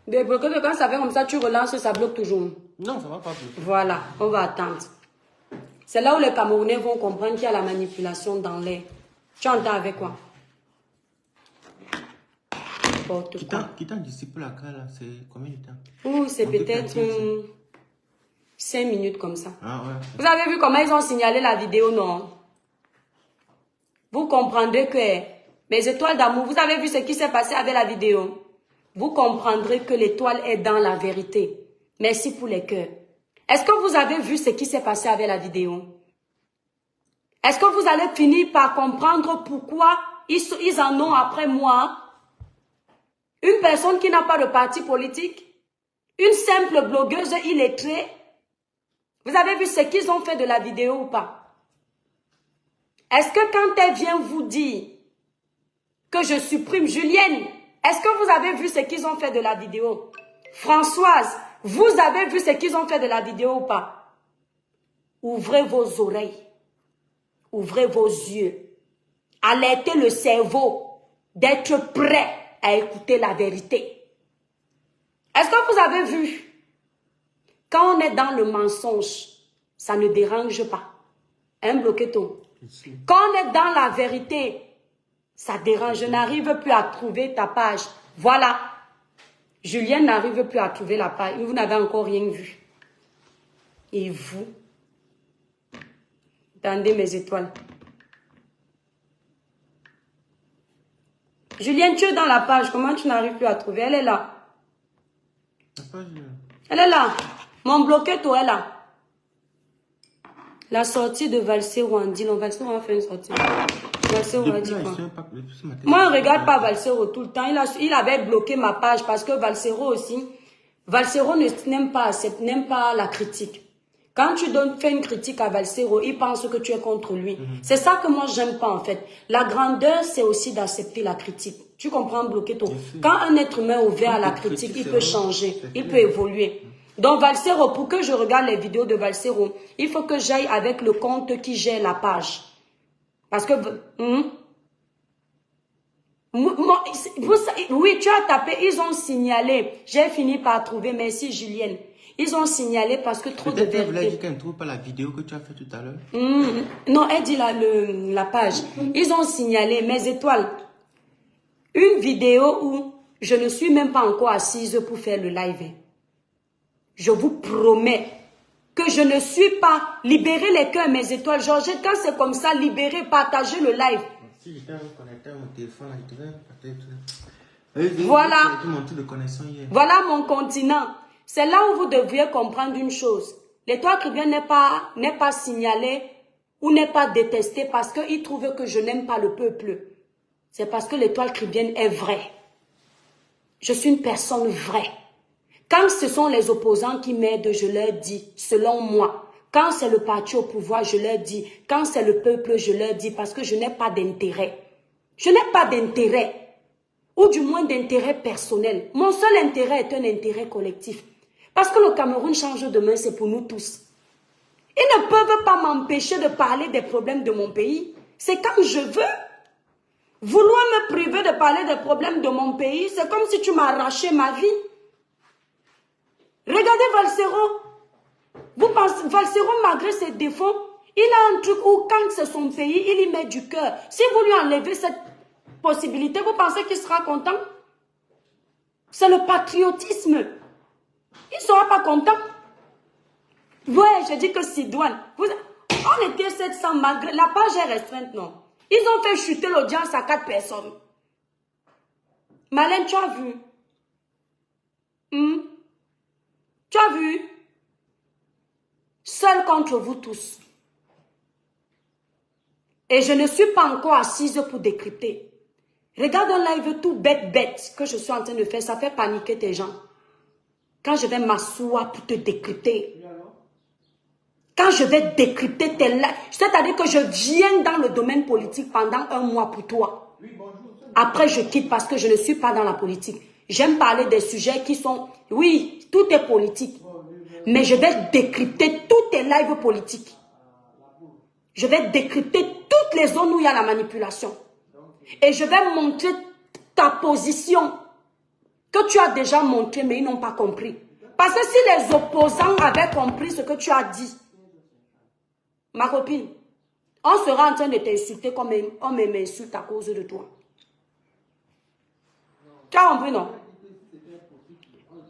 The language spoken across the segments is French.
Débloquer, quand ça fait comme ça, tu relances, ça bloque toujours. Non, ça va pas bloquer. Voilà, on va attendre. C'est là où les Camerounais vont comprendre qu'il y a la manipulation dans l'air. Tu entends avec quoi? Quitter d'ici pour la cas, là, c'est combien de temps? Ouh, c'est peut-être 5 minutes comme ça. Ah ouais. Vous avez vu comment ils ont signalé la vidéo, non? Vous comprendrez que mes étoiles d'amour, vous avez vu ce qui s'est passé avec la vidéo? Vous comprendrez que l'étoile est dans la vérité. Merci pour les cœurs. Est-ce que vous avez vu ce qui s'est passé avec la vidéo? Est-ce que vous allez finir par comprendre pourquoi ils en ont après moi? Une personne qui n'a pas de parti politique? Une simple blogueuse illettrée? Vous avez vu ce qu'ils ont fait de la vidéo ou pas? Est-ce que quand elle vient vous dire que je supprime Julienne, est-ce que vous avez vu ce qu'ils ont fait de la vidéo? Françoise, vous avez vu ce qu'ils ont fait de la vidéo ou pas? Ouvrez vos oreilles. Ouvrez vos yeux. Alertez le cerveau d'être prêt à écouter la vérité. Est-ce que vous avez vu? Quand on est dans le mensonge, ça ne dérange pas. Hein, Bloqueton? Quand on est dans la vérité, ça dérange. Je n'arrive plus à trouver ta page. Voilà. Julien n'arrive plus à trouver la page. Vous n'avez encore rien vu. Et vous? Attendez mes étoiles. Julien, tu es dans la page. Comment tu n'arrives plus à trouver? Elle est là. La page... Elle est là. Mon bloqueto est là. La sortie de Valsero en dit. Valsero a fait une sortie. Valsero a dit quoi? Moi, je ne regarde pas Valsero tout le temps. Il avait bloqué ma page parce que Valsero aussi, Valsero n'aime pas la critique. Quand tu fais une critique à Valsero, il pense que tu es contre lui. C'est ça que moi, j'aime pas en fait. La grandeur, c'est aussi d'accepter la critique. Tu comprends, Bloqueto? Quand un être humain est ouvert à la critique, il peut changer, il peut évoluer. Donc Valsero, pour que je regarde les vidéos de Valsero, il faut que j'aille avec le compte qui gère la page. Parce que... oui, tu as tapé, ils ont signalé. J'ai fini par trouver, merci Julienne. Ils ont signalé parce que trop de vérité. Peut-être qu'elle dit qu'elle ne trouve pas la vidéo que tu as fait tout à l'heure. Non, elle dit la page. Ils ont signalé, mes étoiles, une vidéo où je ne suis même pas encore assise pour faire le live. Je vous promets que je ne suis pas... Libérez les cœurs, mes étoiles. Georgette, quand c'est comme ça, libérez, partagez le live. Si j'étais connecté à mon téléphone, là, je devais peut-être... Voilà. Voilà mon continent. C'est là où vous devriez comprendre une chose. L'étoile chrétienne n'est pas signalée ou n'est pas détestée parce qu'il trouve que je n'aime pas le peuple. C'est parce que l'étoile chrétienne est vraie. Je suis une personne vraie. Quand ce sont les opposants qui m'aident, je leur dis, selon moi. Quand c'est le parti au pouvoir, je leur dis. Quand c'est le peuple, je leur dis parce que je n'ai pas d'intérêt. Je n'ai pas d'intérêt. Ou du moins d'intérêt personnel. Mon seul intérêt est un intérêt collectif. Parce que le Cameroun change demain, c'est pour nous tous. Ils ne peuvent pas m'empêcher de parler des problèmes de mon pays. C'est quand je veux. Vouloir me priver de parler des problèmes de mon pays, c'est comme si tu m'as arraché ma vie. Regardez Valsero. Vous pensez, Valsero, malgré ses défauts, il a un truc où quand c'est son pays, il y met du cœur. Si vous lui enlevez cette possibilité, vous pensez qu'il sera content? C'est le patriotisme. Il ne sera pas content. Ouais, je dis que Sidoine. On était 700 malgré... La page est restreinte, non? Ils ont fait chuter l'audience à 4 personnes. Malène, tu as vu? Tu as vu? Seul contre vous tous. Et je ne suis pas encore assise pour décrypter. Regarde un live tout bête que je suis en train de faire. Ça fait paniquer tes gens. Quand je vais m'asseoir pour te décrypter. Quand je vais décrypter tes lives. C'est-à-dire que je viens dans le domaine politique pendant 1 mois pour toi. Après, je quitte parce que je ne suis pas dans la politique. J'aime parler des sujets qui sont... Oui, tout est politique. Mais je vais décrypter tous tes lives politiques. Je vais décrypter toutes les zones où il y a la manipulation. Et je vais montrer ta position. que tu as déjà montré, mais ils n'ont pas compris. Parce que si les opposants avaient compris ce que tu as dit, ma copine, on sera en train de t'insulter comme on m'insulte à cause de toi. Tu as compris, non?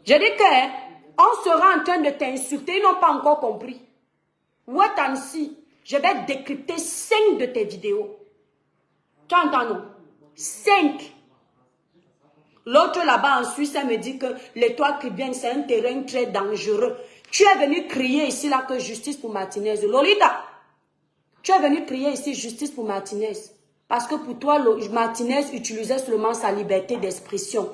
Je dis que on sera en train de t'insulter, ils n'ont pas encore compris. What and see? Je vais décrypter 5 de tes vidéos. Tu entends, non? 5. L'autre là-bas en Suisse, elle me dit que l'étoile caribéenne, c'est un terrain très dangereux. Tu es venu crier ici là que justice pour Martinez. Lolita, tu es venu crier ici justice pour Martinez. Parce que pour toi, Martinez utilisait seulement sa liberté d'expression.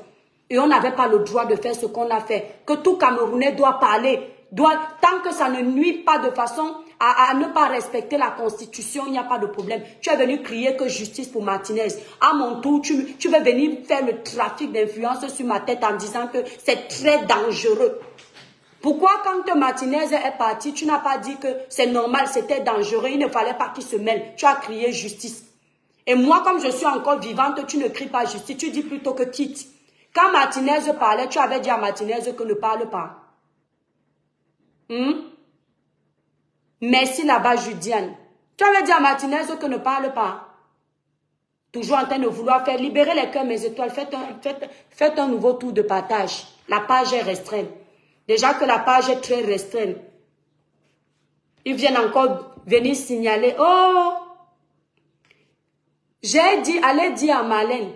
Et on n'avait pas le droit de faire ce qu'on a fait. Que tout Camerounais doit parler. Tant que ça ne nuit pas de façon à ne pas respecter la Constitution, il n'y a pas de problème. Tu es venu crier que justice pour Martinez. À mon tour, tu veux venir faire le trafic d'influence sur ma tête en disant que c'est très dangereux. Pourquoi quand Martinez est parti, tu n'as pas dit que c'est normal, c'était dangereux, il ne fallait pas qu'il se mêle. Tu as crié justice. Et moi, comme je suis encore vivante, tu ne cries pas justice, tu dis plutôt que quitte. Quand Martinez parlait, tu avais dit à Martinez que ne parle pas. Merci là-bas, Judiane. Tu avais dit à Martinez que ne parle pas. Toujours en train de vouloir faire libérer les cœurs, mes étoiles. Faites un nouveau tour de partage. La page est restreinte. Déjà que la page est très restreinte. Ils viennent encore venir signaler. Oh! J'ai dit, allez dire à Marlène.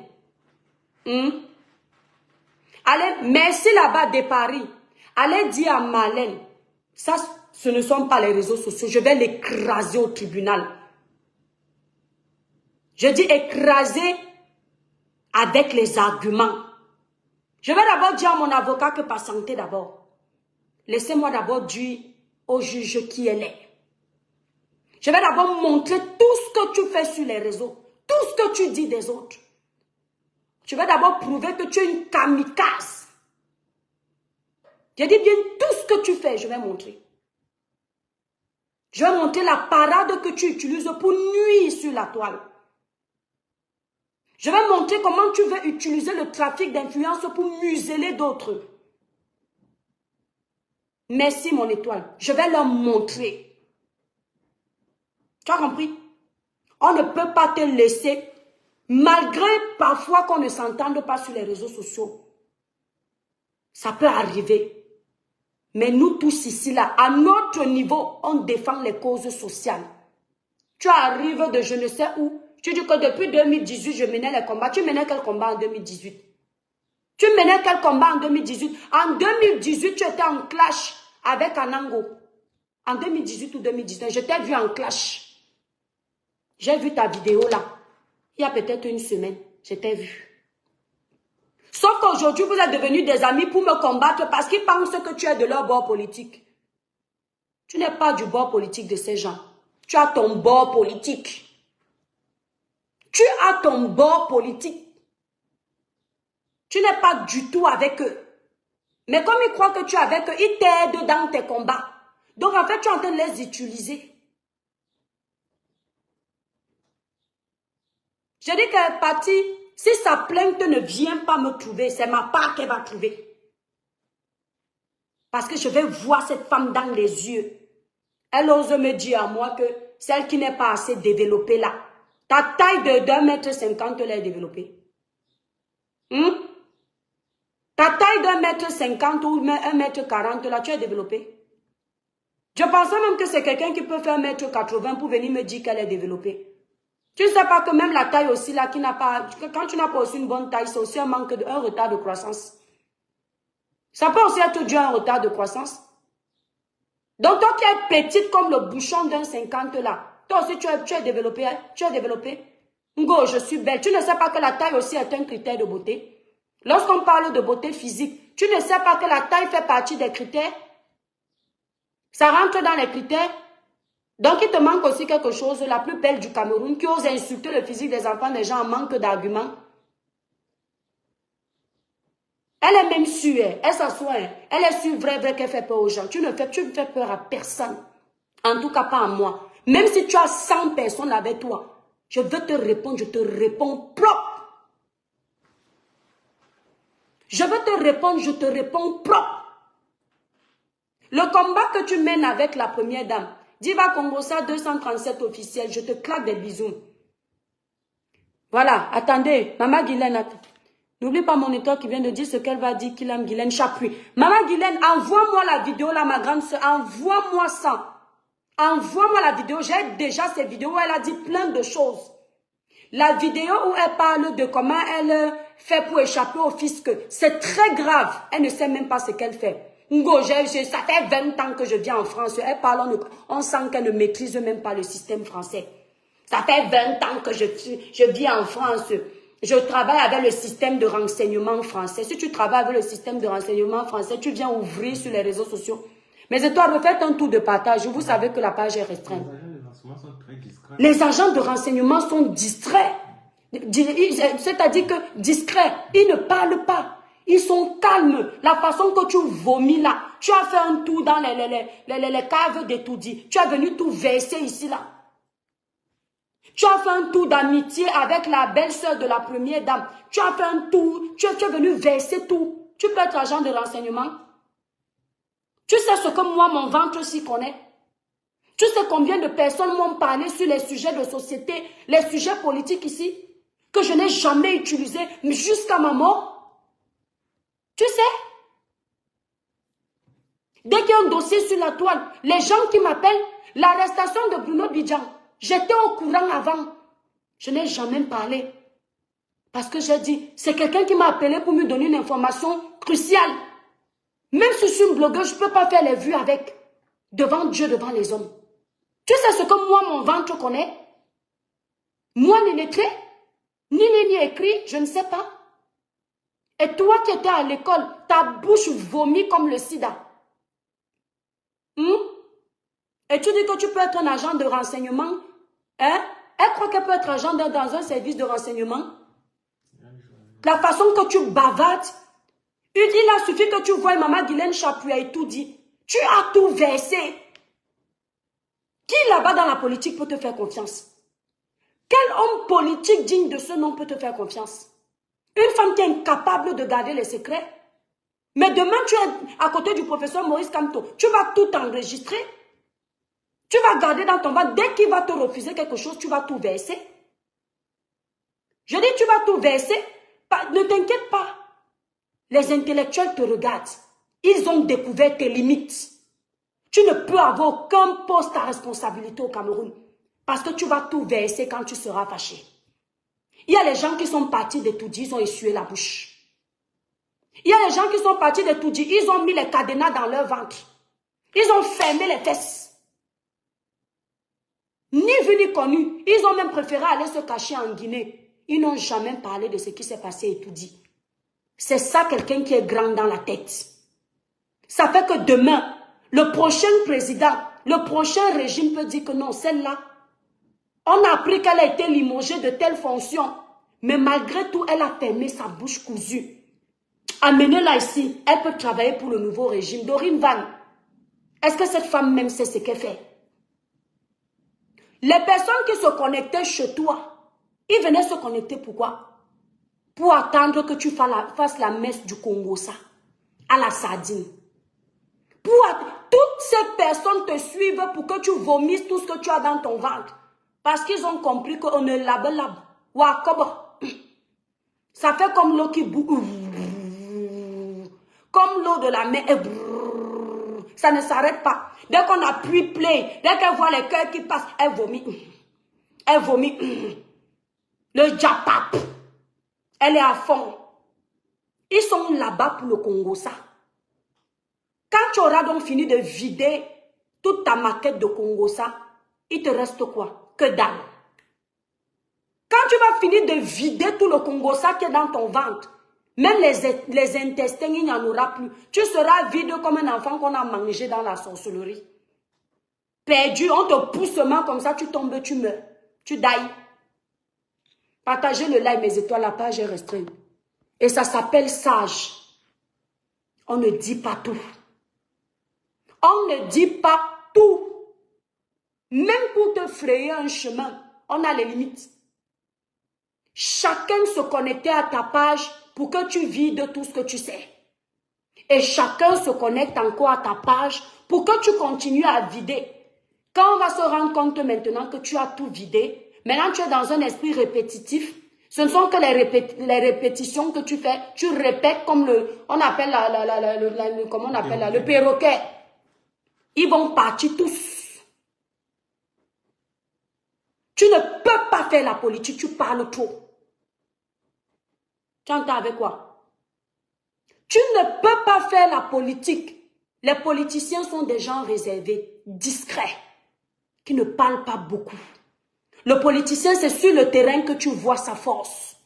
Allez, merci là-bas de Paris. Allez dire à Marlène. Ça, ce ne sont pas les réseaux sociaux. Je vais l'écraser au tribunal. Je dis écraser avec les arguments. Je vais d'abord dire à mon avocat que patientez d'abord. Laissez-moi d'abord dire au juge qui elle est. Je vais d'abord montrer tout ce que tu fais sur les réseaux. Tout ce que tu dis des autres. Je vais d'abord prouver que tu es une kamikaze. Je dis bien tout ce que tu fais, je vais montrer. Je vais montrer la parade que tu utilises pour nuire sur la toile. Je vais montrer comment tu veux utiliser le trafic d'influence pour museler d'autres. Merci mon étoile. Je vais leur montrer. Tu as compris? On ne peut pas te laisser, malgré parfois qu'on ne s'entende pas sur les réseaux sociaux. Ça peut arriver. Mais nous tous ici, là, à notre niveau, on défend les causes sociales. Tu arrives de je ne sais où. Tu dis que depuis 2018, je menais les combats. Tu menais quel combat en 2018? Tu menais quel combat en 2018? En 2018, tu étais en clash avec Anango. En 2018 ou 2019, je t'ai vu en clash. J'ai vu ta vidéo là. Il y a peut-être une semaine, je t'ai vu. Sauf qu'aujourd'hui, vous êtes devenus des amis pour me combattre parce qu'ils pensent que tu es de leur bord politique. Tu n'es pas du bord politique de ces gens. Tu as ton bord politique. Tu as ton bord politique. Tu n'es pas du tout avec eux. Mais comme ils croient que tu es avec eux, ils t'aident dans tes combats. Donc en fait, tu es en train de les utiliser. Je dis que Patty, si sa plainte ne vient pas me trouver, c'est ma part qu'elle va trouver. Parce que je vais voir cette femme dans les yeux. Elle ose me dire à moi que celle qui n'est pas assez développée là, ta taille de 1,50 m, elle est développée. Ta taille de 1,50 m ou 1,40 m là, tu es développée. Je pensais même que c'est quelqu'un qui peut faire 1,80 m pour venir me dire qu'elle est développée. Tu ne sais pas que même la taille aussi là, qui n'a pas, quand tu n'as pas aussi une bonne taille, c'est aussi un retard de croissance. Ça peut aussi être dû à un retard de croissance. Donc toi qui es petite comme le bouchon d'un 50 là, toi aussi tu es développé, hein? Tu es développé. Ngo, je suis belle. Tu ne sais pas que la taille aussi est un critère de beauté. Lorsqu'on parle de beauté physique, tu ne sais pas que la taille fait partie des critères. Ça rentre dans les critères. Donc il te manque aussi quelque chose, la plus belle du Cameroun, qui ose insulter le physique des enfants des gens en manque d'arguments. Elle est même sûre, elle s'assoit, elle est sûre vrai qu'elle fait peur aux gens. Tu ne fais peur à personne. En tout cas pas à moi. Même si tu as 100 personnes avec toi, je veux te répondre, je te réponds propre. Je veux te répondre, je te réponds propre. Le combat que tu mènes avec la première dame, Diva Congosa 237 officiel, je te claque des bisous. Voilà, attendez, Maman Guylaine, n'oublie pas mon étoile qui vient de dire ce qu'elle va dire, qu'il aime Guylaine Chapuis. Maman Guylaine, envoie-moi la vidéo là, ma grande soeur, envoie-moi ça. Envoie-moi la vidéo, j'ai déjà ces vidéos où elle a dit plein de choses. La vidéo où elle parle de comment elle fait pour échapper au fisc, c'est très grave. Elle ne sait même pas ce qu'elle fait. Ngo, ça fait 20 ans que je viens en France. Elle parle, on sent qu'elle ne maîtrise même pas le système français. Ça fait 20 ans que je vis en France. Je travaille avec le système de renseignement français. Si tu travailles avec le système de renseignement français, tu viens ouvrir sur les réseaux sociaux. Mais toi, refaites un tour de partage. Vous savez que la page est restreinte. Les agents de renseignement sont distraits. C'est-à-dire que discrets. Ils ne parlent pas. Ils sont calmes. La façon que tu vomis là. Tu as fait un tour dans les caves d'étoudis. Tu es venu tout verser ici là. Tu as fait un tour d'amitié avec la belle-sœur de la première dame. Tu as fait un tour. Tu es venu verser tout. Tu peux être agent de renseignement. Tu sais ce que moi, mon ventre aussi connaît. Tu sais combien de personnes m'ont parlé sur les sujets de société, les sujets politiques ici, que je n'ai jamais utilisé jusqu'à ma mort. Tu sais, dès qu'il y a un dossier sur la toile, les gens qui m'appellent, l'arrestation de Bruno Bidjan, j'étais au courant avant. Je n'ai jamais parlé. Parce que j'ai dit, c'est quelqu'un qui m'a appelé pour me donner une information cruciale. Même si je suis une blogueuse, je ne peux pas faire les vues avec. Devant Dieu, devant les hommes. Tu sais ce que moi, mon ventre connaît? Moi, ni lettré, ni écrit, je ne sais pas. Et toi qui étais à l'école, ta bouche vomit comme le sida. Et tu dis que tu peux être un agent de renseignement? Hein? Elle croit qu'elle peut être agent dans un service de renseignement? La façon que tu bavardes, il a suffi que tu vois Maman Guylaine Chapuis et tout dit. Tu as tout versé. Qui là-bas dans la politique peut te faire confiance? Quel homme politique digne de ce nom peut te faire confiance? Une femme qui est incapable de garder les secrets. Mais demain, tu es à côté du professeur Maurice Kamto. Tu vas tout enregistrer. Tu vas garder dans ton ventre. Dès qu'il va te refuser quelque chose, tu vas tout verser. Je dis, tu vas tout verser. Ne t'inquiète pas. Les intellectuels te regardent. Ils ont découvert tes limites. Tu ne peux avoir aucun poste à responsabilité au Cameroun. Parce que tu vas tout verser quand tu seras fâché. Il y a les gens qui sont partis de Toudi, ils ont essuyé la bouche. Il y a les gens qui sont partis de Toudi, ils ont mis les cadenas dans leur ventre. Ils ont fermé les fesses. Ni vu ni connu. Ils ont même préféré aller se cacher en Guinée. Ils n'ont jamais parlé de ce qui s'est passé et tout dit. C'est ça quelqu'un qui est grand dans la tête. Ça fait que demain, le prochain président, le prochain régime peut dire que non, celle-là, on a appris qu'elle a été limogée de telle fonction. Mais malgré tout, elle a fermé sa bouche cousue. Amenez-la ici. Elle peut travailler pour le nouveau régime. Dorine Van, est-ce que cette femme même sait ce qu'elle fait? Les personnes qui se connectaient chez toi, ils venaient se connecter pourquoi? Pour attendre que tu fasses la messe du Congo, ça, à la sardine. Toutes ces personnes te suivent pour que tu vomisses tout ce que tu as dans ton ventre. Parce qu'ils ont compris qu'on est lab. Ça fait comme l'eau qui boue. Comme l'eau de la mer. Ça ne s'arrête pas. Dès qu'on appuie play, dès qu'elle voit les cœurs qui passent, elle vomit. Elle vomit. Le japap. Elle est à fond. Ils sont là-bas pour le Congo, ça. Quand tu auras donc fini de vider toute ta maquette de Congo, ça, il te reste quoi? Que dalle. Quand tu vas finir de vider tout le Congo, ça qui est dans ton ventre, même les intestins, il n'y en aura plus. Tu seras vide comme un enfant qu'on a mangé dans la sorcellerie. Perdu, on te pousse seulement comme ça, tu tombes, tu meurs. Tu dailles. Partagez le like, mes étoiles, la page est restreinte. Et ça s'appelle sage. On ne dit pas tout. On ne dit pas tout. Même pour te frayer un chemin, on a les limites. Chacun se connectait à ta page pour que tu vides tout ce que tu sais. Et chacun se connecte encore à ta page pour que tu continues à vider. Quand on va se rendre compte maintenant que tu as tout vidé, maintenant tu es dans un esprit répétitif. Ce ne sont que les répétitions que tu fais. Tu répètes comme on appelle comment on appelle le perroquet. Ils vont partir tous. Tu ne peux pas faire la politique, tu parles trop. Tu entends avec quoi? Tu ne peux pas faire la politique. Les politiciens sont des gens réservés, discrets, qui ne parlent pas beaucoup. Le politicien, c'est sur le terrain que tu vois sa force.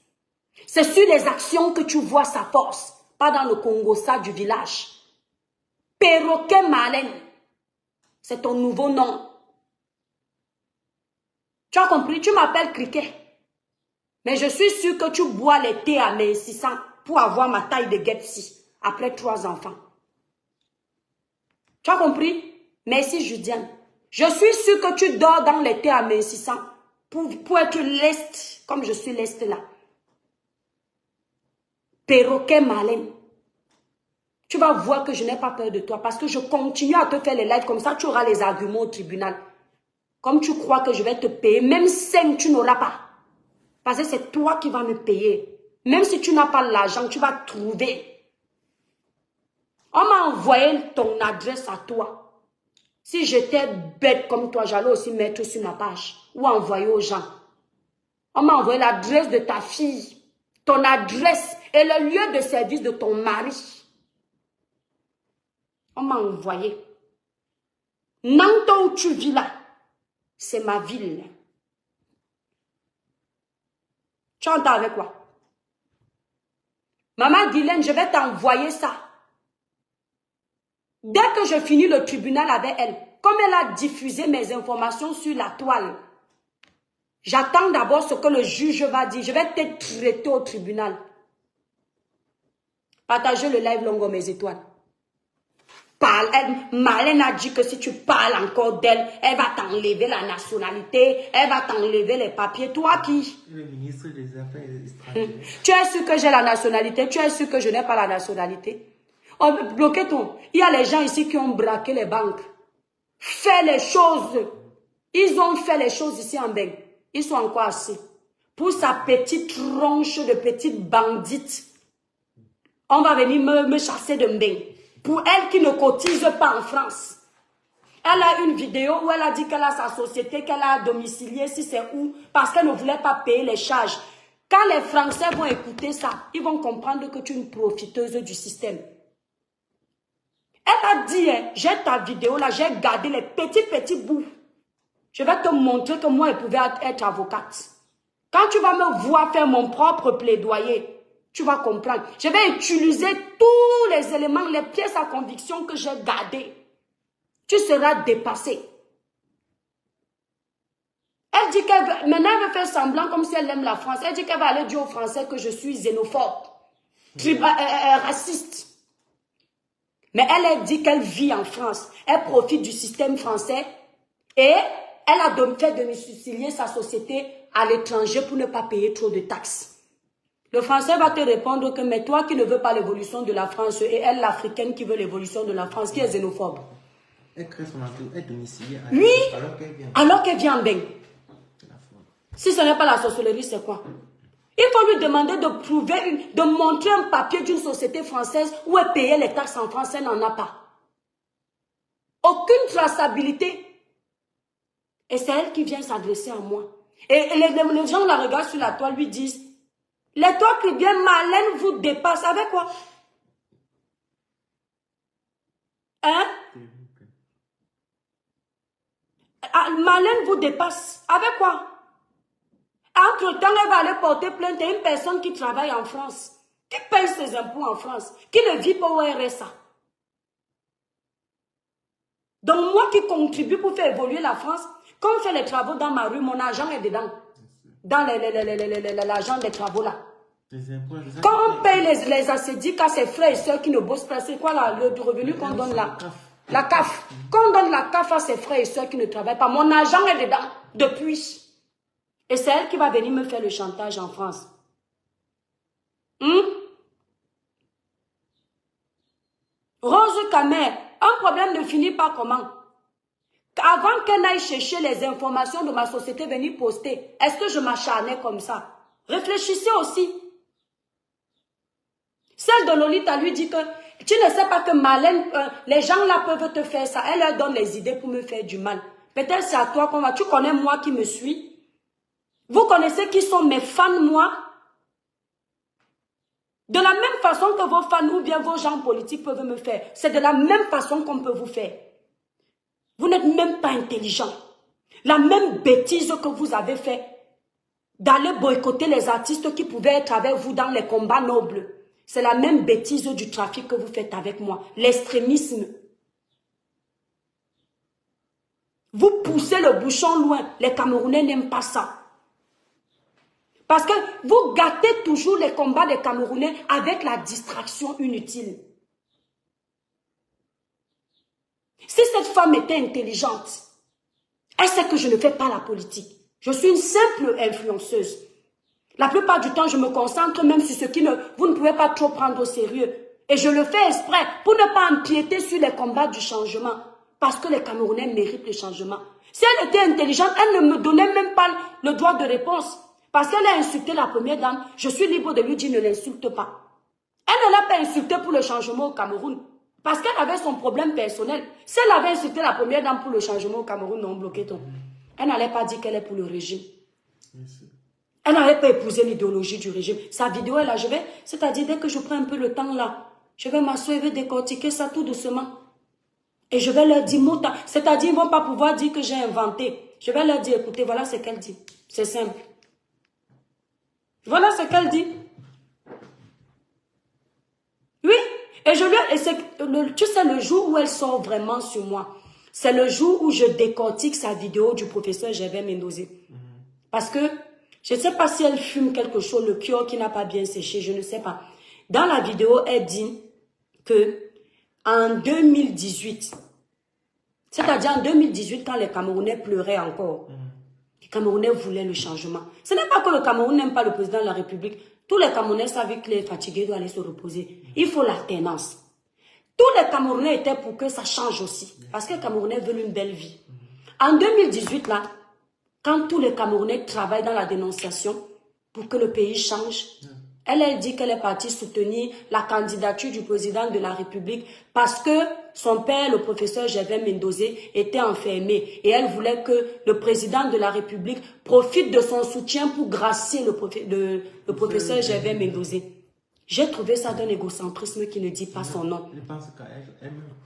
C'est sur les actions que tu vois sa force. Pas dans le Congo, ça du village. Perroquet Malin, c'est ton nouveau nom. Tu as compris? Tu m'appelles Criquet. Mais je suis sûr que tu bois les thés à 1600 pour avoir ma taille de Getsi après 3 enfants. Tu as compris? Merci Judiane. Je suis sûr que tu dors dans les thés à 1600 pour être leste comme je suis leste là. Perroquet malin. Tu vas voir que je n'ai pas peur de toi parce que je continue à te faire les lives comme ça. Tu auras les arguments au tribunal. Comme tu crois que je vais te payer, même 5 tu n'auras pas. Parce que c'est toi qui vas me payer. Même si tu n'as pas l'argent, tu vas trouver. On m'a envoyé ton adresse à toi. Si j'étais bête comme toi, j'allais aussi mettre sur ma page ou envoyer aux gens. On m'a envoyé l'adresse de ta fille, ton adresse et le lieu de service de ton mari. On m'a envoyé. Nantes où tu vis là, c'est ma ville. Tu entends avec quoi? Maman Guylaine, je vais t'envoyer ça. Dès que je finis le tribunal avec elle, comme elle a diffusé mes informations sur la toile, j'attends d'abord ce que le juge va dire. Je vais te traiter au tribunal. Partagez le live Longo mes étoiles. Malène a dit que si tu parles encore d'elle, elle va t'enlever la nationalité, elle va t'enlever les papiers. Toi qui? Le ministre des Affaires étrangères. Tu es sûr que j'ai la nationalité? Tu es sûr que je n'ai pas la nationalité? On peut bloquer ton. Il y a les gens ici qui ont braqué les banques. Fais les choses. Ils ont fait les choses ici en Beng. Ils sont encore assis. Pour sa petite tronche de petite bandite, on va venir me chasser de Mbeng. Pour elle qui ne cotise pas en France. Elle a une vidéo où elle a dit qu'elle a sa société, qu'elle a domicilié, si c'est où, parce qu'elle ne voulait pas payer les charges. Quand les Français vont écouter ça, ils vont comprendre que tu es une profiteuse du système. Elle a dit, hein, j'ai ta vidéo là, j'ai gardé les petits bouts. Je vais te montrer que moi, je pouvais être avocate. Quand tu vas me voir faire mon propre plaidoyer, tu vas comprendre. Je vais utiliser tous les éléments, les pièces à conviction que j'ai gardées. Tu seras dépassé. Elle dit qu'elle veut, maintenant elle veut faire semblant comme si elle aime la France. Elle dit qu'elle va aller dire aux Français que je suis xénophobe, raciste. Mais elle dit qu'elle vit en France. Elle profite du système français et elle a fait domicilier sa société à l'étranger pour ne pas payer trop de taxes. Le Français va te répondre que mais toi qui ne veux pas l'évolution de la France et elle l'Africaine qui veut l'évolution de la France, qui est xénophobe. Elle crée son entreprise, elle domiciliée à Oui, alors qu'elle vient en Beng. Si ce n'est pas la sorcellerie, c'est quoi? Il faut lui demander de prouver, de montrer un papier d'une société française où elle payait les taxes en France, elle n'en a pas. Aucune traçabilité. Et c'est elle qui vient s'adresser à moi. Et les gens la regardent sur la toile, lui disent, les toits qui viennent malin vous dépassent. Avec quoi? Hein? Malin vous dépasse. Avec quoi? Entre-temps, elle va aller porter plainte à une personne qui travaille en France, qui paye ses impôts en France, qui ne vit pas au RSA. Donc moi qui contribue pour faire évoluer la France, quand on fait les travaux dans ma rue, mon argent est dedans. Dans l'argent des travaux là. Quand on paye les assédiques à ses frères et soeurs qui ne bossent pas, c'est quoi là, le revenu qu'on donne là? La CAF. Quand on donne la CAF à ses frères et soeurs qui ne travaillent pas, mon argent est dedans depuis. Et c'est elle qui va venir me faire le chantage en France. Rose Kamer, un problème ne finit pas comment? Avant qu'elle aille chercher les informations de ma société, venir poster, est-ce que je m'acharnais comme ça? Réfléchissez aussi. Celle de Lolita lui dit que tu ne sais pas que Marlène, les gens là peuvent te faire ça. Elle leur donne les idées pour me faire du mal. Peut-être c'est à toi qu'on va. Tu connais moi qui me suis. Vous connaissez qui sont mes fans, moi? De la même façon que vos fans ou bien vos gens politiques peuvent me faire. C'est de la même façon qu'on peut vous faire. Vous n'êtes même pas intelligent. La même bêtise que vous avez fait d'aller boycotter les artistes qui pouvaient être avec vous dans les combats nobles. C'est la même bêtise du trafic que vous faites avec moi. L'extrémisme. Vous poussez le bouchon loin. Les Camerounais n'aiment pas ça. Parce que vous gâtez toujours les combats des Camerounais avec la distraction inutile. Si cette femme était intelligente, elle sait que je ne fais pas la politique. Je suis une simple influenceuse. La plupart du temps, je me concentre même sur ce qui vous ne pouvez pas trop prendre au sérieux. Et je le fais exprès pour ne pas empiéter sur les combats du changement. Parce que les Camerounais méritent le changement. Si elle était intelligente, elle ne me donnait même pas le droit de réponse. Parce qu'elle a insulté la première dame, je suis libre de lui dire ne l'insulte pas. Elle ne l'a pas insulté pour le changement au Cameroun. Parce qu'elle avait son problème personnel. Si elle avait insulté la première dame pour le changement au Cameroun, non, bloqué ton. Elle n'allait pas dire qu'elle est pour le régime. Elle n'allait pas épouser l'idéologie du régime. Sa vidéo est là, c'est-à-dire dès que je prends un peu le temps là, je vais m'asseoir et vais décortiquer ça tout doucement. Et je vais leur dire, c'est-à-dire ils ne vont pas pouvoir dire que j'ai inventé. Je vais leur dire, écoutez, voilà ce qu'elle dit. C'est simple. Voilà ce qu'elle dit. Oui. Et tu sais, le jour où elle sort vraiment sur moi, c'est le jour où je décortique sa vidéo du professeur Gervais Mendozé. Parce que, je ne sais pas si elle fume quelque chose, le cœur qui n'a pas bien séché, je ne sais pas. Dans la vidéo, elle dit que en 2018, c'est-à-dire en 2018, quand les Camerounais pleuraient encore, les Camerounais voulaient le changement. Ce n'est pas que le Cameroun n'aime pas le président de la République. Tous les Camerounais savaient qu'il est fatigué, doit aller se reposer. Il faut l'alternance. Tous les Camerounais étaient pour que ça change aussi. Parce que les Camerounais veulent une belle vie. En 2018, là, quand tous les Camerounais travaillent dans la dénonciation pour que le pays change, elle dit qu'elle est partie soutenir la candidature du président de la République parce que son père, le professeur Gervais Mendozé, était enfermé. Et elle voulait que le président de la République profite de son soutien pour gracier le professeur Gervais Mendozé. J'ai trouvé ça d'un égocentrisme qui ne dit pas son nom.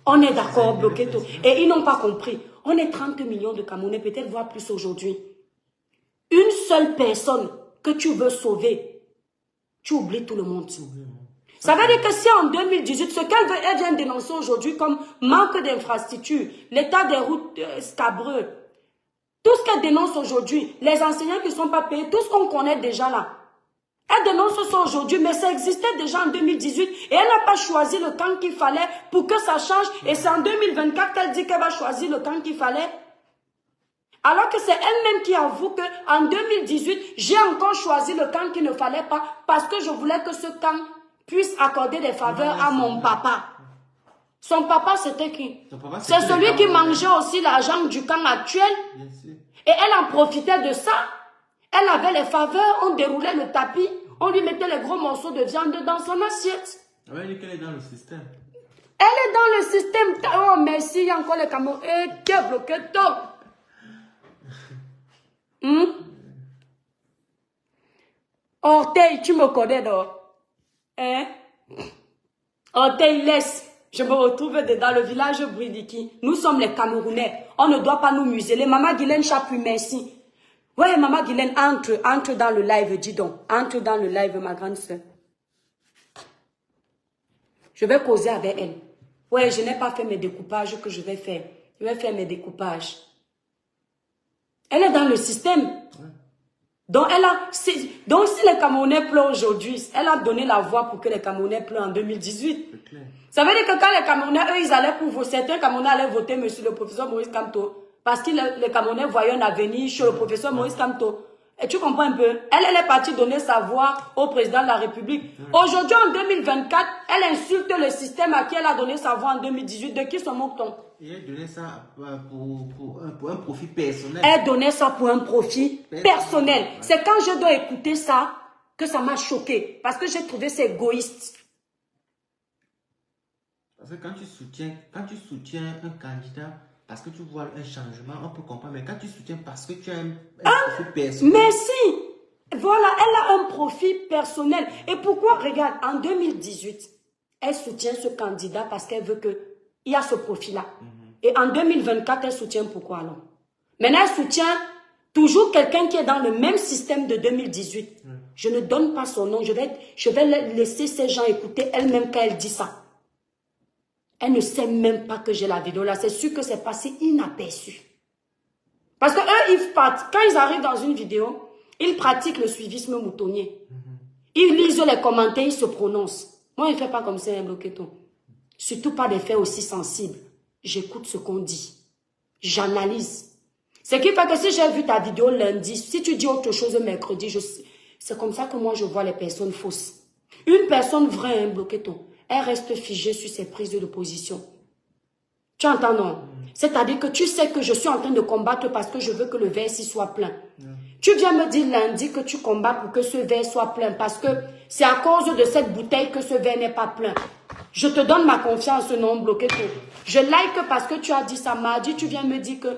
On est d'accord, bloqué tout. Et ils n'ont pas compris. On est 30 millions de Camerounais, peut-être voire plus aujourd'hui. Une seule personne que tu veux sauver, tu oublies tout le monde. Ça veut dire que si en 2018, ce qu'elle veut, elle vient dénoncer aujourd'hui comme manque d'infrastructures, l'état des routes scabreux, tout ce qu'elle dénonce aujourd'hui, les enseignants qui ne sont pas payés, tout ce qu'on connaît déjà là. Elle dénonce ça aujourd'hui, mais ça existait déjà en 2018 et elle n'a pas choisi le camp qu'il fallait pour que ça change. Et c'est en 2024 qu'elle dit qu'elle va choisir le camp qu'il fallait. Alors que c'est elle-même qui avoue qu'en 2018, j'ai encore choisi le camp qu'il ne fallait pas parce que je voulais que ce camp puisse accorder des faveurs à mon papa. Son papa, c'était qui? C'est celui qui mangeait aussi l'argent du camp actuel. Et elle en profitait de ça. Elle avait les faveurs, on déroulait le tapis, on lui mettait les gros morceaux de viande dans son assiette. Elle dit qu'elle est dans le système. Elle est dans le système. Oh, merci, il y a encore les Camerounais qui ont bloqué tout. Orteil, tu me connais, non? Hein? Orteil, laisse. Je me retrouve dans le village Bridiki. Nous sommes les Camerounais. On ne doit pas nous museler. Maman Guylaine Chapuis, merci. Ouais, Maman Guylaine, entre dans le live, dis donc. Entre dans le live, ma grande soeur. Je vais causer avec elle. Ouais, je n'ai pas fait mes découpages que je vais faire. Je vais faire mes découpages. Elle est dans le système. Ouais. Donc, si les Camerounais pleurent aujourd'hui, elle a donné la voix pour que les Camerounais pleurent en 2018. Ça veut dire que quand les Camerounais, eux, ils allaient pour voter, certains Camerounais allaient voter monsieur le professeur Maurice Kamto. Parce que les Camerounais voyaient un avenir chez le professeur Maurice Kamto. Et tu comprends un peu? Elle est partie donner sa voix au président de la République. Aujourd'hui, en 2024, elle insulte le système à qui elle a donné sa voix en 2018. De qui se moque-t-on? Et elle donnait ça pour un profit personnel. Elle donnait ça pour un profit personnel. C'est quand je dois écouter ça que ça m'a choqué. Parce que j'ai trouvé ça égoïste. Parce que quand tu soutiens un candidat, parce que tu vois un changement, on peut comprendre. Mais quand tu soutiens parce que tu as un profit personnel. Mais si, voilà, elle a un profit personnel. Et pourquoi, regarde, en 2018, elle soutient ce candidat parce qu'elle veut qu'il y a ce profil-là. Et en 2024, elle soutient pourquoi alors? Maintenant, elle soutient toujours quelqu'un qui est dans le même système de 2018. Je ne donne pas son nom. Je vais laisser ces gens écouter elle-même quand elle dit ça. Elle ne sait même pas que j'ai la vidéo là. C'est sûr que c'est passé inaperçu. Parce que eux, quand ils arrivent dans une vidéo, ils pratiquent le suivisme moutonnier. Ils lisent les commentaires, ils se prononcent. Moi, je ne fais pas comme ça, un bloqueton. Surtout pas des faits aussi sensibles. J'écoute ce qu'on dit. J'analyse. Ce qui fait que si j'ai vu ta vidéo lundi, si tu dis autre chose mercredi, c'est comme ça que moi je vois les personnes fausses. Une personne vraie, un bloqueton, elle reste figée sur ses prises de position. Tu entends, non? C'est-à-dire que tu sais que je suis en train de combattre parce que je veux que le verre ici soit plein. Tu viens me dire lundi que tu combats pour que ce verre soit plein parce que c'est à cause de cette bouteille que ce verre n'est pas plein. Je te donne ma confiance, non, bloqueton. Je like parce que tu as dit ça mardi, tu viens me dire que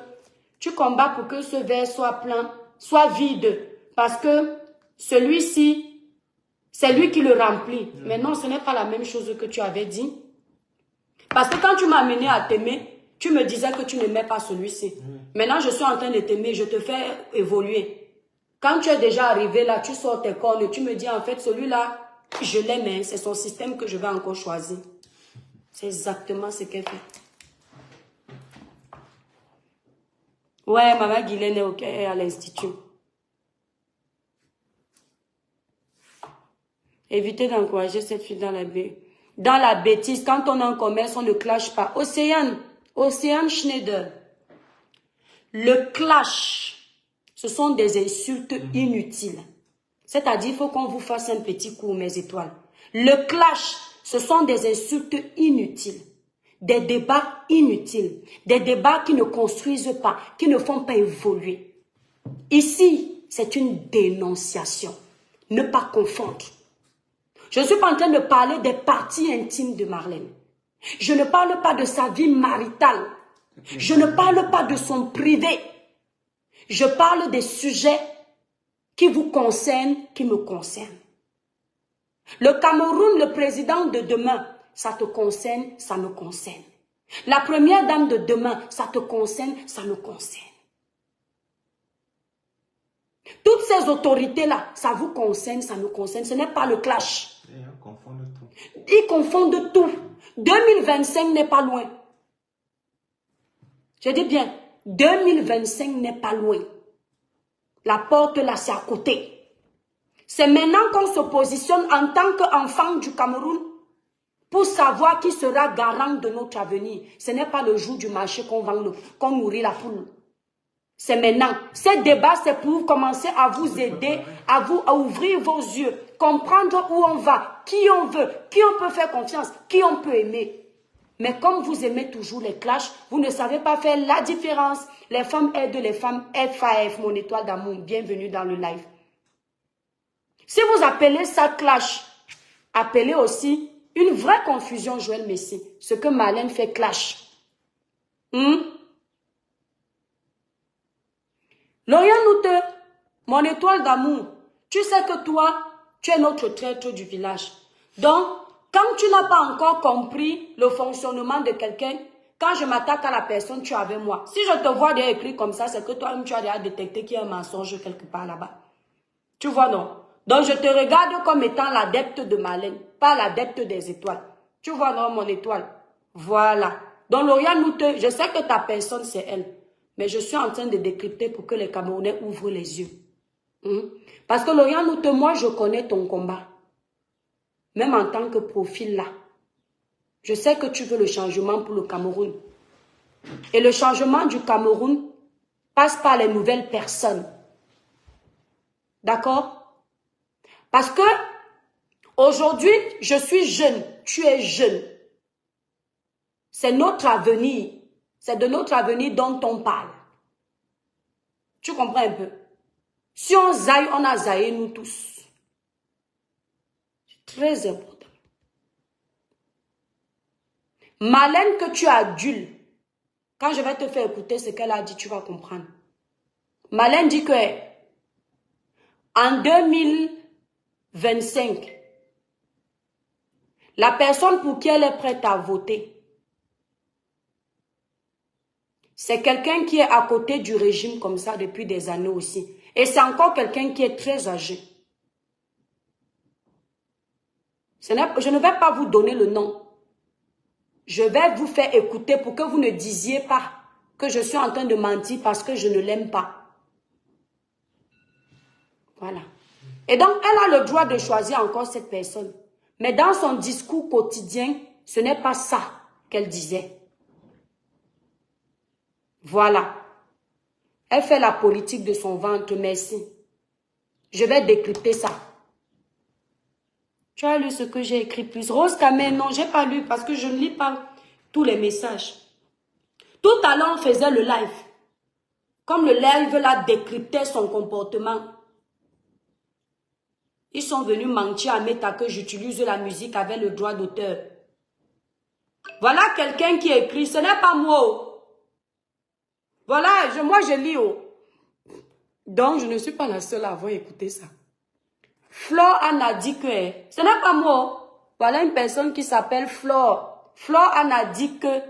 tu combats pour que ce verre soit plein, soit vide. Parce que celui-ci, c'est lui qui le remplit. Mais non, ce n'est pas la même chose que tu avais dit. Parce que quand tu m'as amené à t'aimer, tu me disais que tu n'aimais pas celui-ci. Maintenant, je suis en train de t'aimer, je te fais évoluer. Quand tu es déjà arrivé là, tu sors tes cornes et tu me dis en fait, celui-là, je l'aime, hein, c'est son système que je vais encore choisir. C'est exactement ce qu'elle fait. Ouais, maman Guylaine est OK à l'institut. Évitez d'encourager cette fille dans la bêtise. Quand on est en commerce, on ne clash pas. Océane Schneider. Le clash, ce sont des insultes inutiles. C'est-à-dire, il faut qu'on vous fasse un petit coup, mes étoiles. Le clash, ce sont des insultes inutiles. Des débats inutiles. Des débats qui ne construisent pas, qui ne font pas évoluer. Ici, c'est une dénonciation. Ne pas confondre. Je ne suis pas en train de parler des parties intimes de Marlène. Je ne parle pas de sa vie maritale. Je ne parle pas de son privé. Je parle des sujets qui vous concernent, qui me concernent. Le Cameroun, le président de demain, ça te concerne, ça me concerne. La première dame de demain, ça te concerne, ça me concerne. Toutes ces autorités-là, ça vous concerne, ça me concerne. Ce n'est pas le clash. Ils confondent tout. 2025 n'est pas loin. Je dis bien, 2025 n'est pas loin. La porte là, c'est à côté. C'est maintenant qu'on se positionne en tant qu'enfant du Cameroun pour savoir qui sera garant de notre avenir. Ce n'est pas le jour du marché qu'on nourrit la poule. C'est maintenant. Ce débat, c'est pour commencer à vous aider, à ouvrir vos yeux, comprendre où on va, qui on veut, qui on peut faire confiance, qui on peut aimer. Mais comme vous aimez toujours les clashs, vous ne savez pas faire la différence. Les femmes aident les femmes, FAF, mon étoile d'amour. Bienvenue dans le live. Si vous appelez ça clash, appelez aussi une vraie confusion Joël Messi. Ce que Marlène fait clash. Lorian Noute, mon étoile d'amour, tu sais que toi, tu es notre traître du village. Donc, quand tu n'as pas encore compris le fonctionnement de quelqu'un, quand je m'attaque à la personne, tu es avec moi. Si je te vois déjà écrit comme ça, c'est que toi-même, tu as déjà détecté qu'il y a un mensonge quelque part là-bas. Tu vois, non? Donc, je te regarde comme étant l'adepte de Marlène, pas l'adepte des étoiles. Tu vois, non, mon étoile? Voilà. Donc, Lorian Noute, je sais que ta personne, c'est elle. Mais je suis en train de décrypter pour que les Camerounais ouvrent les yeux. Parce que Lorian Noute, moi, je connais ton combat. Même en tant que profil là. Je sais que tu veux le changement pour le Cameroun. Et le changement du Cameroun passe par les nouvelles personnes. D'accord? Parce que aujourd'hui, je suis jeune, tu es jeune. C'est notre avenir. C'est de notre avenir dont on parle. Tu comprends un peu? Si on zaille, on a zaillé nous tous. C'est très important. Malène que tu adules, quand je vais te faire écouter ce qu'elle a dit, tu vas comprendre. Malène dit que en 2025, la personne pour qui elle est prête à voter, c'est quelqu'un qui est à côté du régime comme ça depuis des années aussi. Et c'est encore quelqu'un qui est très âgé. Je ne vais pas vous donner le nom. Je vais vous faire écouter pour que vous ne disiez pas que je suis en train de mentir parce que je ne l'aime pas. Voilà. Et donc, elle a le droit de choisir encore cette personne. Mais dans son discours quotidien, ce n'est pas ça qu'elle disait. Voilà. Elle fait la politique de son ventre, merci. Je vais décrypter ça. Tu as lu ce que j'ai écrit plus? Rose Kamen, non, je n'ai pas lu parce que je ne lis pas tous les messages. Tout à l'heure, on faisait le live. Comme le live là décryptait son comportement. Ils sont venus mentir à Meta que j'utilise la musique avec le droit d'auteur. Voilà quelqu'un qui écrit, ce n'est pas moi. Voilà, moi je lis. Donc je ne suis pas la seule à avoir écouté ça. Flore Anne a dit que, ce n'est pas moi. Voilà une personne qui s'appelle Flore. Flore Anne a dit que,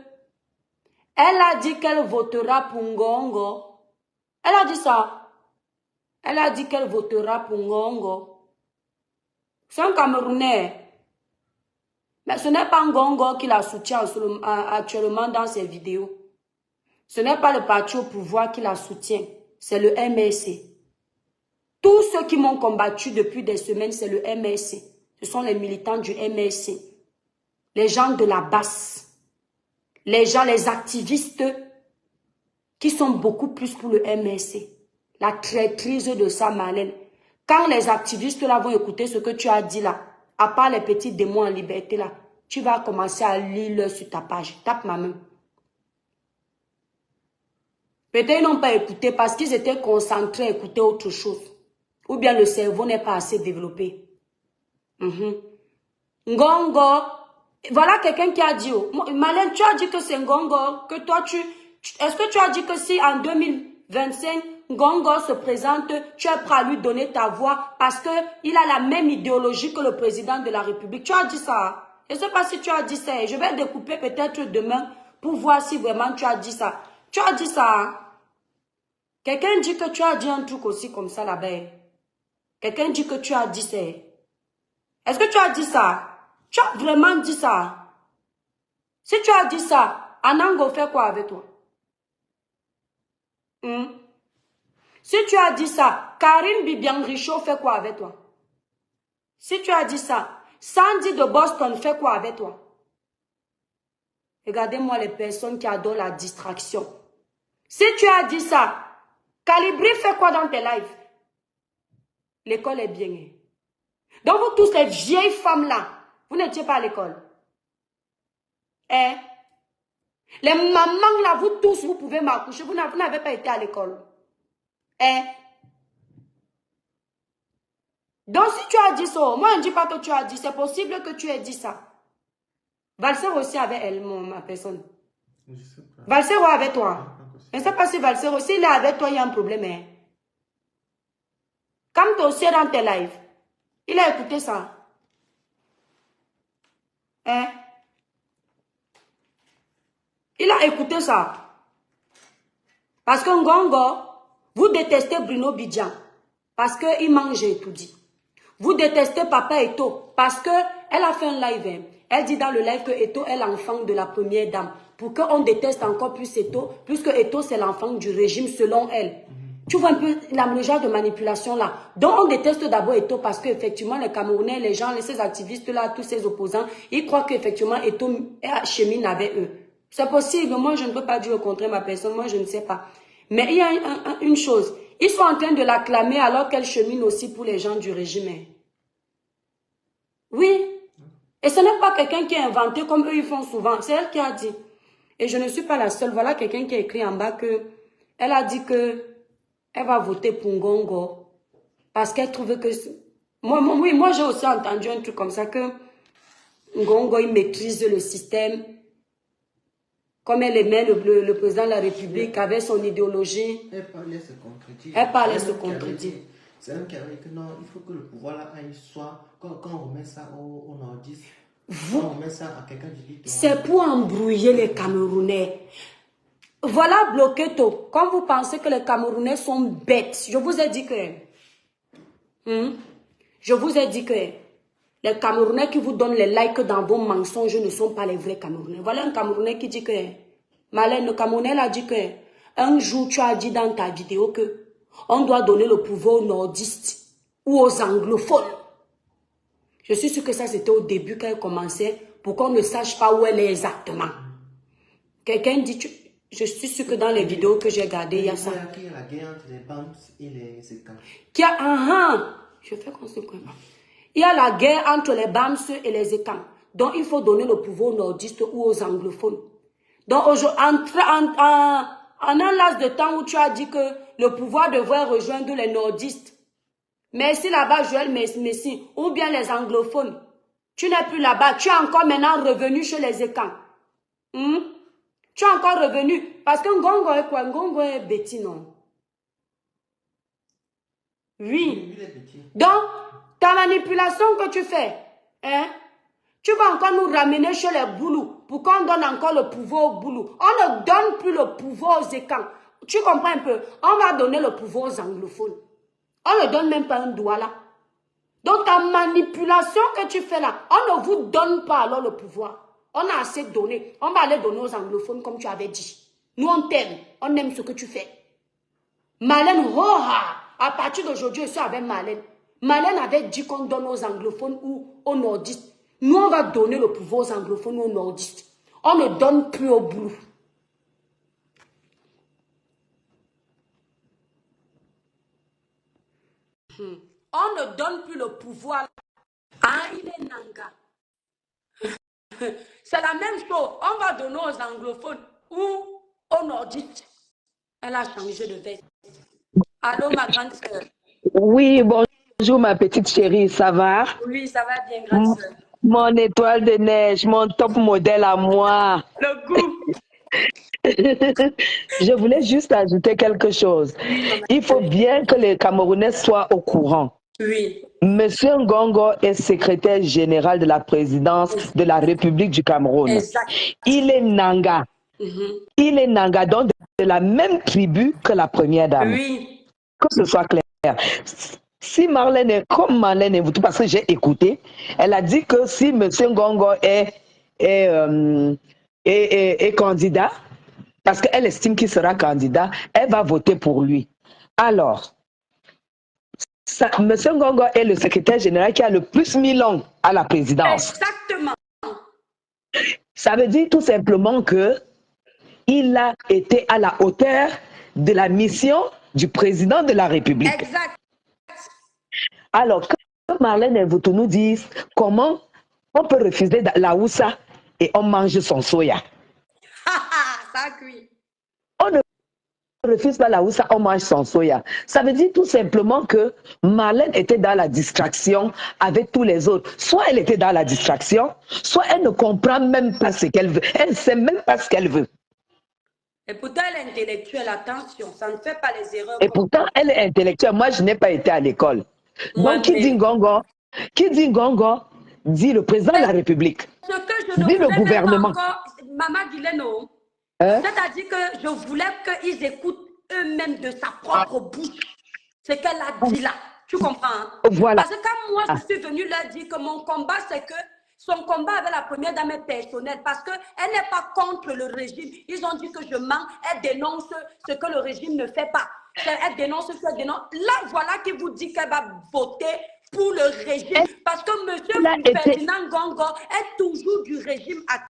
elle a dit qu'elle votera pour Ngongo. Elle a dit ça. Elle a dit qu'elle votera pour Ngongo. C'est un Camerounais. Mais ce n'est pas Ngongo qui la soutient actuellement dans ses vidéos. Ce n'est pas le parti au pouvoir qui la soutient. C'est le MRC. Tous ceux qui m'ont combattu depuis des semaines, c'est le MRC. Ce sont les militants du MRC. Les gens de la base. Les gens, les activistes qui sont beaucoup plus pour le MRC. La traîtrise de ça, Marlène. Quand les activistes là vont écouter ce que tu as dit là, à part les petits démons en liberté là, tu vas commencer à lire sur ta page. Tape ma main. Peut-être ils n'ont pas écouté parce qu'ils étaient concentrés à écouter autre chose. Ou bien le cerveau n'est pas assez développé. Ngongo. Voilà quelqu'un qui a dit, Malène, tu as dit que c'est Ngongo, que toi est-ce que tu as dit que si en 2025, Ngongo se présente, tu es prêt à lui donner ta voix parce qu'il a la même idéologie que le président de la République. Tu as dit ça. Je ne sais pas si tu as dit ça. Je vais découper peut-être demain pour voir si vraiment tu as dit ça. Tu as dit ça. Quelqu'un dit que tu as dit un truc aussi comme ça là-bas. Quelqu'un dit que tu as dit ça. Est-ce que tu as dit ça? Tu as vraiment dit ça? Si tu as dit ça, Anango fait quoi avec toi? Si tu as dit ça, Karine Bibian Richaud fait quoi avec toi? Si tu as dit ça, Sandy de Boston fait quoi avec toi? Regardez-moi les personnes qui adorent la distraction. Si tu as dit ça, Calibri fait quoi dans tes lives? L'école est bien. Donc vous tous les vieilles femmes là, vous n'étiez pas à l'école. Les mamans là, vous tous, vous pouvez m'accoucher. Vous n'avez pas été à l'école. Donc si tu as dit ça, moi je ne dis pas que tu as dit, c'est possible que tu aies dit ça. Valsero aussi avec elle, ma personne. Je sais pas. Valsero avec toi. Je ne sais pas si Valsero, s'il est avec toi, il y a un problème. Comme tu aussi dans tes lives, il a écouté ça. Il a écouté ça. Parce que Ngongo, vous détestez Bruno Bidjan. Parce qu'il mange et tout dit. Vous détestez Papa Eto. Parce qu'elle a fait un live. Elle dit dans le live que Eto est l'enfant de la première dame. Pour qu'on déteste encore plus Eto. Puisque Eto c'est l'enfant du régime selon elle. Tu vois un peu le genre de manipulation là. Donc on déteste d'abord Eto parce qu'effectivement les Camerounais, les gens, ces activistes là, tous ces opposants, ils croient qu'effectivement Eto chemine avec eux. C'est possible, moi je ne peux pas dire au contraire ma personne, moi je ne sais pas. Mais il y a une chose, Ils sont en train de l'acclamer alors qu'elle chemine aussi pour les gens du régime. Oui. Et ce n'est pas quelqu'un qui a inventé comme eux ils font souvent. C'est elle qui a dit. Et je ne suis pas la seule. Voilà quelqu'un qui a écrit en bas que elle a dit que elle va voter pour Ngongo parce qu'elle trouve que... Moi j'ai aussi entendu un truc comme ça que Ngongo, il maîtrise le système. Comme elle aimait le président de la République avec son idéologie. Elle parlait se contredire. Elle parlait se contredire. C'est un qui avait dit que non, il faut que le pouvoir là aille soit... Quand on remet ça aux nordistes, quand on remet ça à quelqu'un du littoral... C'est pour embrouiller les Camerounais. Voilà Bloqueto. Quand vous pensez que les Camerounais sont bêtes, je vous ai dit que... Je vous ai dit que les Camerounais qui vous donnent les likes dans vos mensonges ne sont pas les vrais Camerounais. Voilà un Camerounais qui dit que... Malène, le Camerounais a dit que... Un jour, tu as dit dans ta vidéo que... On doit donner le pouvoir aux nordistes ou aux anglophones. Je suis sûre que ça, c'était au début quand elle commençait, pour qu'on ne sache pas où elle est exactement. Quelqu'un dit... Je suis sûre que dans les vidéos que j'ai regardées, il y a ça. Il y a la guerre entre les BAMS et les ECAN. Je fais qu'on se comprenne. Il y a la guerre entre les BAMS et les ECAN. Donc, il faut donner le pouvoir aux nordistes ou aux anglophones. Donc, en un laps de temps où tu as dit que le pouvoir devrait rejoindre les nordistes, merci là-bas, Joël Messi, ou bien les anglophones, tu n'es plus là-bas, tu es encore maintenant revenu chez les ECAN. Tu es encore revenu, parce que Ngongo est quoi? Ngongo est bêtis, non? Oui. Donc, ta manipulation que tu fais, hein, tu vas encore nous ramener chez les boulous pour qu'on donne encore le pouvoir aux boulous. On ne donne plus le pouvoir aux écans. Tu comprends un peu? On va donner le pouvoir aux anglophones. On ne donne même pas un doigt là. Donc, ta manipulation que tu fais là, on ne vous donne pas alors le pouvoir. On a assez donné. On va aller donner aux anglophones comme tu avais dit. Nous, on t'aime. On aime ce que tu fais. Marlène, à partir d'aujourd'hui, je suis avec Marlène. Marlène avait dit qu'on donne aux anglophones ou aux nordistes. Nous, on va donner le pouvoir aux anglophones ou aux nordistes. On ne donne plus au boulot. On ne donne plus le pouvoir. Ah, il est nanga. C'est la même chose. On va donner aux anglophones ou aux nordistes. Elle a changé de veste. Allô, ma grande sœur. Oui, bonjour ma petite chérie, ça va? Oui, ça va bien, grande sœur. Mon étoile de neige, mon top modèle à moi. Le goût. Je voulais juste ajouter quelque chose. Il faut bien que les Camerounais soient au courant. Oui. Monsieur Ngongo est secrétaire général de la présidence de la République du Cameroun. Exact. Il est Nanga. Il est Nanga, donc de la même tribu que la première dame. Oui. Que ce soit clair. Si Marlène est comme Marlène et vous, parce que j'ai écouté, elle a dit que si M. Ngongo est candidat, parce qu'elle estime qu'il sera candidat, elle va voter pour lui. Alors, M. Ngongo est le secrétaire général qui a le plus mis long à la présidence. Exactement. Ça veut dire tout simplement que il a été à la hauteur de la mission du président de la République. Exact. Alors, que Marlène et Voutou nous disent comment on peut refuser la oussa et on mange son soya. Ça cuit. On ne refuse pas la oussa, on mange son soya. Ça veut dire tout simplement que Marlène était dans la distraction avec tous les autres. Soit elle était dans la distraction, soit elle ne comprend même pas ce qu'elle veut. Elle ne sait même pas ce qu'elle veut. Et pourtant, elle est intellectuelle, attention, ça ne fait pas les erreurs. Et pourtant, elle est intellectuelle. Moi, je n'ai pas été à l'école. Donc, qui dit Ngongo, dit le président de la République. Ce que je ne dit le gouvernement. Encore, Maman Guileno, c'est-à-dire que je voulais qu'ils écoutent eux-mêmes de sa propre bouche ce qu'elle a dit là. Tu comprends? Hein? Voilà. Parce que quand moi, je suis venue leur dire que mon combat, c'est que son combat avec la première dame est personnel parce qu'elle n'est pas contre le régime. Ils ont dit que je mens. Elle dénonce ce que le régime ne fait pas. Elle dénonce ce qu'elle dénonce. Là, voilà qui vous dit qu'elle va voter pour le régime. Parce que M. Ferdinand Ngongo est toujours du régime actuel.